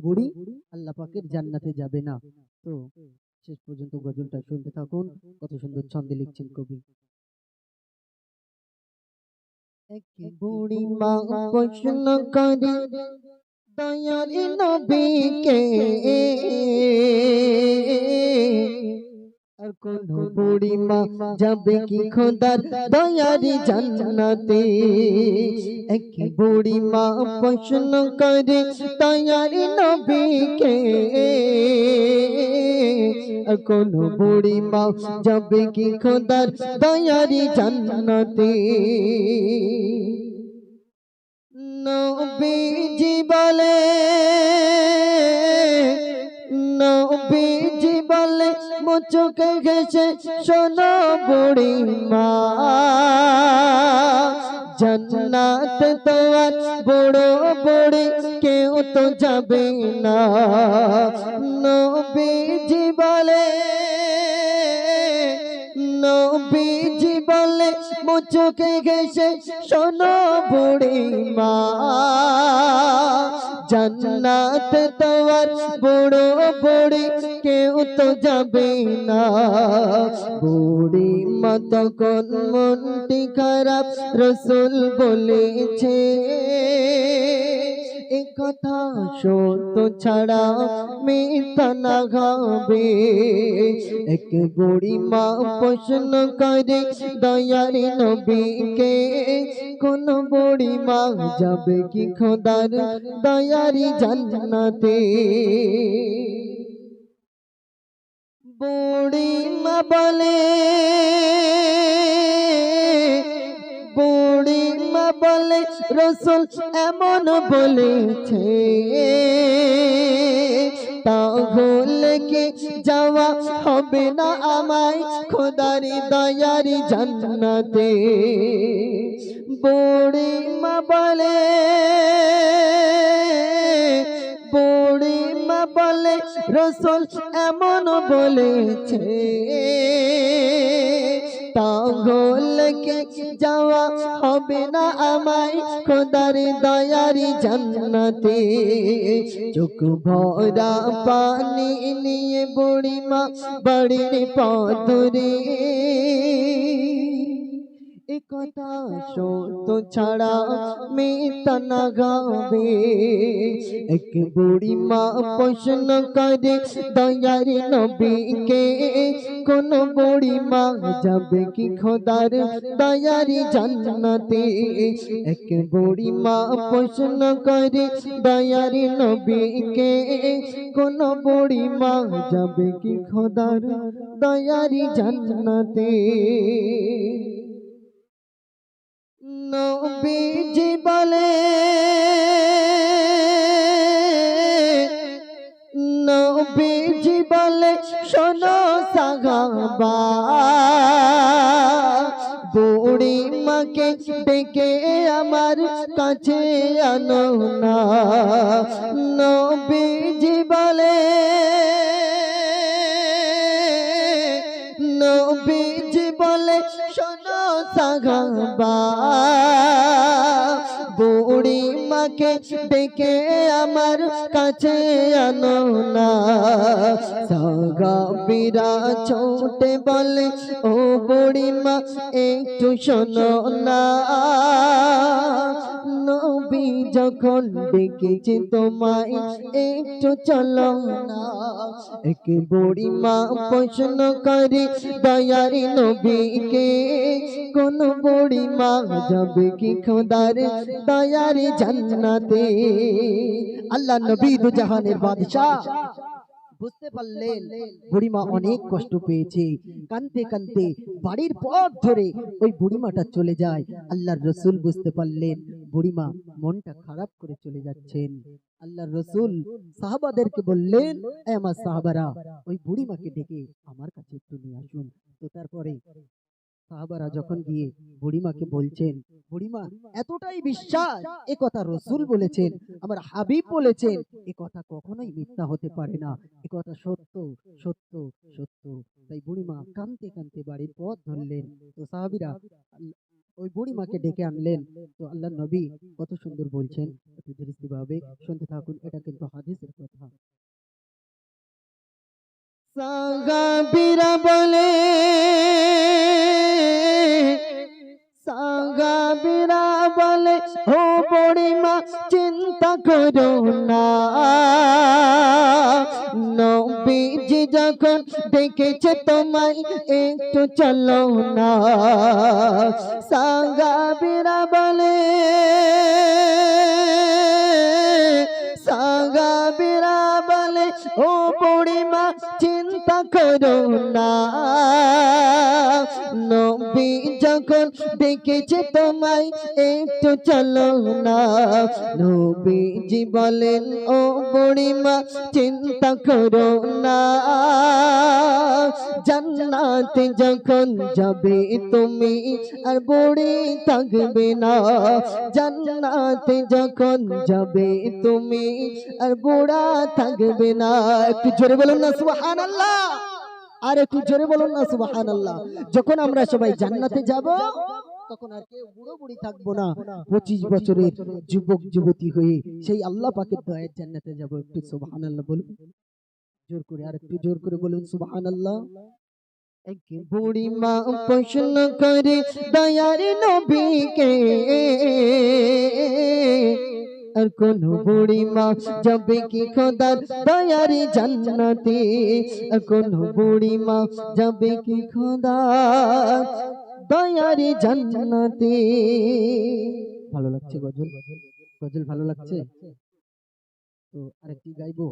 বুড়ি আল্লাহ পাকের জান্নাতে যাবে না। তো শেষ পর্যন্ত গজলটা শুনতে থাকুন, কত সুন্দর ছন্দে লিখছেন কবি। এক বুড়ি মা প্রশ্ন করে দয়ার নবীকে, আর কোন বুড়ি মা যাবে কি খোদার দয়ারি জান্নাতে। এক বুড়ি মা প্রশ্ন করে দয়ারি নবীকে, আর কোন বুড়ি মা যাবে কি খোদার দয়ারি জান্নাতে। নবীজি বলে, নবীজি বলে মুচুকে ঘেসে শোনো বুড়ি মা, জান্নাত তো আর বড় বুড়ি কেউ তো যাবে না। নবীজি বলে, নবীজি বলে মুচুকে ঘেসে শোনো বুড়ি মা, জান্নাত তো আর বড় বুড়ি কেউ তো যাবে না। বুড়ি মা তখন মনটি খারাপ, রসুল বলেছে এ কথা সত্য ছাড়া মিথ্যা না হবে। এক বুড়ি মা প্রশ্ন করে দয়ারি নবীকে, কোন বুড়ি মা যাবে কি খোদার দয়ারি জান্নাতে। বুড়ি মা বলে, বুড়ি মা বলে রসুল এমন বলেছে, তাহলে কি যাওয়া হবে না আমায় খোদারি দয়ারি জান্নাতে। বুড়ি মা বলে, বুড়ি মা বলে রসুল এমন বলেছে, তাহলে কি যাওয়া হবে না আমায় খোদার দয়ারি জান্নাতে। চোখ ভরা পানি নিয়ে বুড়ি মা বাড়ির পথরে, এ কথা সত্য ছাড়া মিথ্যা না হবে। এক বুড়ি মা প্রশ্ন করে দয়ারি নবীকে, কোন বুড়ি মা যাবে কি খোদার দয়ারি জান্নাতে। এক বুড়ি মা প্রশ্ন করে দয়ারি নবীকে, কোন বুড়ি মা যাবে কি খোদার দয়ারি জান্নাতে। নবীজি বলে, নবীজি বলে শোনো সাহাবা, বুড়ি মাকে ডেকে আমার কাছে আনো না। নবীজি বলে, নবীজি বলে শোনো সাহাবা, বুড়ি মাকে ডেকে আমার কাছে আনো না। সাহাবীরা ছোটে বলে ও বুড়ি মা একটু শোনো না, নবী যখন ডেকেছে তোমায় একটু চলো না। এক বুড়ি মা প্রশ্ন করে দয়ারি নবীকে, কোন বুড়ি মা যাবে কি খোদার দয়ারি জান্নাতে। আল্লাহ নবী দু জাহানের বাদশাহ বুঝতে পারলেন বুড়িমা অনেক কষ্ট পেয়েছে, কানতে কানতে বাড়ির পথ ধরে ওই বুড়িমাটা চলে যায়। আল্লাহর রসুল বুঝতে পারলেন বুড়িমা মনটা খারাপ করে চলে যাচ্ছেন। আল্লাহর রসুল সাহাবাদেরকে বললেন, আমার সাহাবারা ওই বুড়িমাকে ডেকে আমার কাছে একটু নিয়ে আসুন। তো তারপরে সাহাবারা যখন গিয়ে বুড়িমাকে বলছেন, বুড়িমা এতটাই বিশ্বাস, এ কথা রসুল বলেছেন, আমার হাবিব বলেছেন, এ কথা কখনোই মিথ্যা হতে পারে না, এ কথা সত্য সত্য সত্য। তাই বুড়িমা কাঁদতে কাঁদতে বাড়ির পথ ধরলেন। তো সাহাবীরা ওই বুড়ি মাকে ডেকে আনলেন। তো আল্লাহর নবী কত সুন্দর বলছেন, একটু ধীরে ভাবে শুনতে থাকুন, এটা কিন্তু হাদিসের কথা। সাহাবীরা বলে, সাহাবীরা বলে, ও বুড়িমা চিন্তা করো না, নবীজি যখন ডেকেছে তোমায় একটু চলো না। সাহাবীরা বলে, সাহাবীরা বলে, ও বুড়িমা চিন্তা করো না, নবী যখন ডেকেছে তোমায় একটু চলো না। নবীজি বলেন, ও বুড়িমা চিন্তা করো না, জান্নাতে যখন যাবে তুমি আর বুড়ি থাকবে না। জান্নাতে যখন যাবে তুমি আর বুড়া থাকবে না। একটু জোরে বলুন না সুবহানাল্লাহ, আর একটু জোরে বলুন না সুবহানাল্লাহ। যখন আমরা সবাই জান্নাতে যাব তখন আর কেউ বুড়ো বুড়ি থাকবো না, 25 বছরের যুবক যুবতী হয়ে সেই আল্লাহ পাকের দয়ার জান্নাতে যাব। একটু সুবহানাল্লাহ বলুন জোর করে, আর একটু জোর করে বলুন সুবহানাল্লাহ। এক বুড়ি মা প্রশ্ন করে দয়ার নবীকে, আর কোন বুড়ি মা যাবে কি খোদার দয়ার জান্নাতে, আর কোন বুড়ি মা যাবে কি খোদার দয়ার জান্নাতে। ভালো লাগছে গজল? গজল ভালো লাগছে? তো আরেকটি গাইবো।